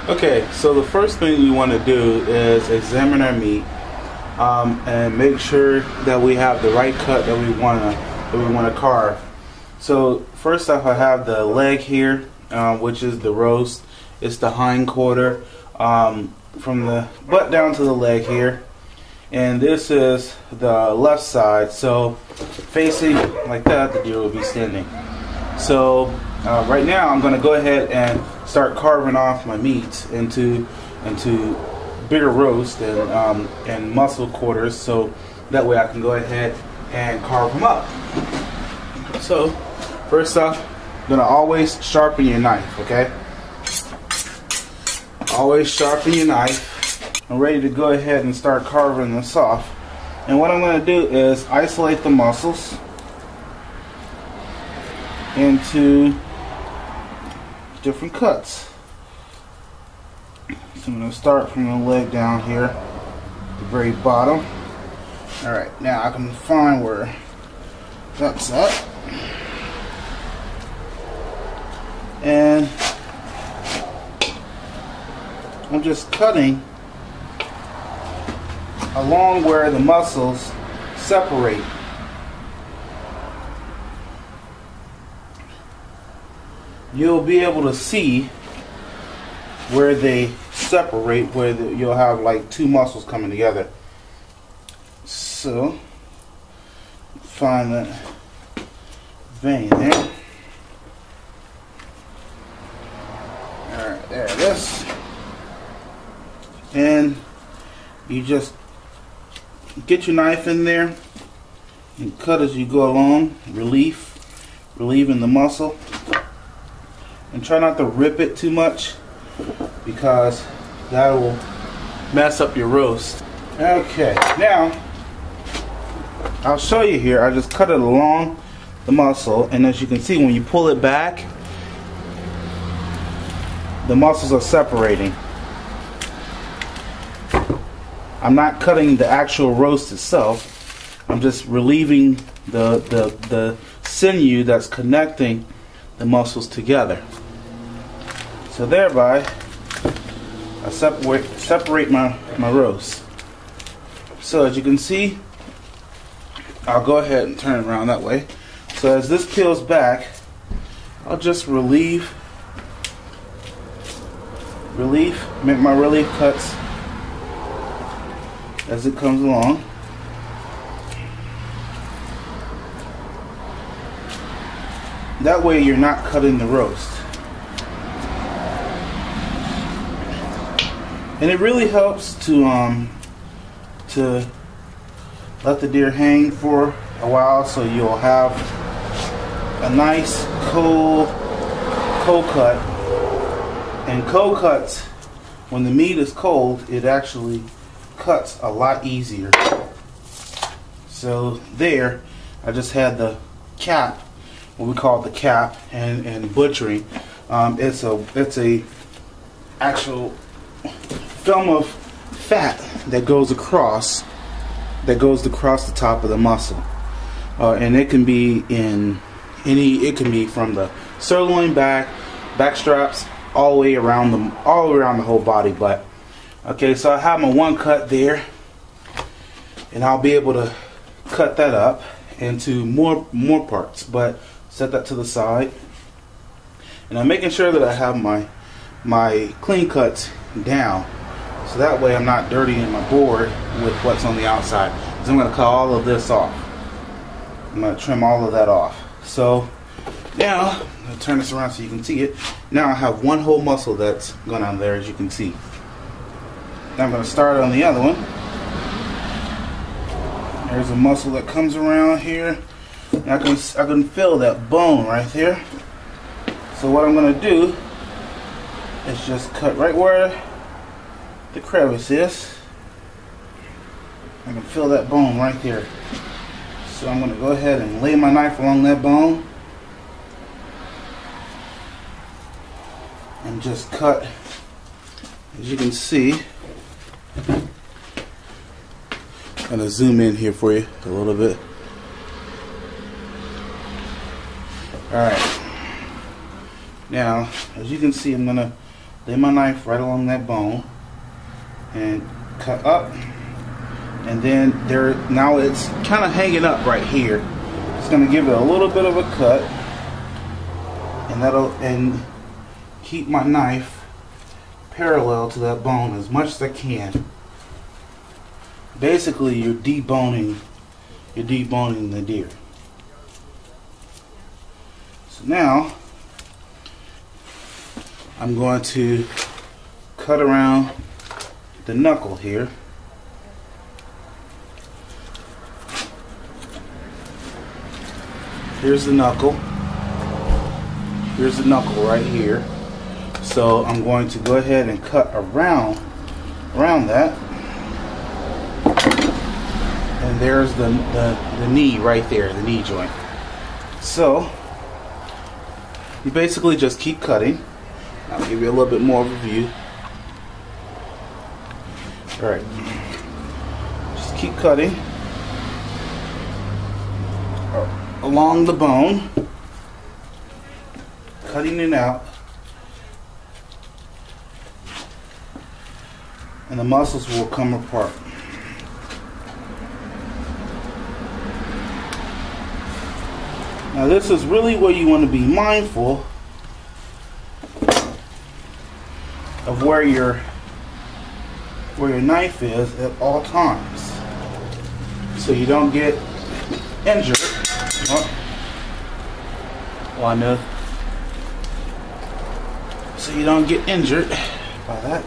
Okay, so the first thing we want to do is examine our meat and make sure that we have the right cut that we want to carve. So first off, I have the leg here, which is the roast. It's the hind quarter, from the butt down to the leg here, and this is the left side. So facing like that, the deer will be standing. So right now I'm going to go ahead and start carving off my meat into bigger roast and muscle quarters, so that way I can go ahead and carve them up. So first off, you're going to always sharpen your knife, okay? Always sharpen your knife. I'm ready to go ahead and start carving this off. And what I'm going to do is isolate the muscles into different cuts. So I'm going to start from the leg down here, the very bottom. Alright, now I can find where that's at. And I'm just cutting along where the muscles separate. You'll be able to see where they separate, where you'll have like two muscles coming together. So find that vein there. Alright, there it is. And you just get your knife in there and cut as you go along, relieving the muscle. And try not to rip it too much, because that will mess up your roast. Okay, now I'll show you here. I just cut it along the muscle, and as you can see, when you pull it back, the muscles are separating. I'm not cutting the actual roast itself. I'm just relieving the sinew that's connecting the muscles together. So thereby, I separate my roast. So as you can see, I'll go ahead and turn it around that way. So as this peels back, I'll just make my relief cuts as it comes along. That way you're not cutting the roast. And it really helps to let the deer hang for a while, so you'll have a nice cold cut. And cold cuts, when the meat is cold, it actually cuts a lot easier. So there, I just had the cap, what we call the cap, and butchering. It's a actual film of fat that goes across the top of the muscle, and it can be it can be from the sirloin back straps all the way around the whole body. But okay, so I have my one cut there, and I'll be able to cut that up into more parts, but set that to the side. And I'm making sure that I have my clean cuts down, so that way I'm not dirtying my board with what's on the outside. So I'm going to cut all of this off. I'm going to trim all of that off. So now, I'm going to turn this around so you can see it. Now I have one whole muscle that's going on there, as you can see. Now I'm going to start on the other one. There's a muscle that comes around here. Now I can feel that bone right there. So what I'm going to do is just cut right where the crevice is. I can feel that bone right there. So I'm going to go ahead and lay my knife along that bone and just cut. As you can see, I'm going to zoom in here for you a little bit. Alright, now as you can see, I'm going to lay my knife right along that bone and cut up, and then now it's kind of hanging up right here. It's going to give it a little bit of a cut, and keep my knife parallel to that bone as much as I can. Basically, you're deboning the deer. So now I'm going to cut around the knuckle here. Here's the knuckle. Here's the knuckle right here. So I'm going to go ahead and cut around that. And there's the knee right there, the knee joint. So you basically just keep cutting. I'll give you a little bit more of a view. Alright. Just keep cutting along the bone, cutting it out, and the muscles will come apart. Now this is really where you want to be mindful of where your knife is at all times, so you don't get injured. So you don't get injured by that.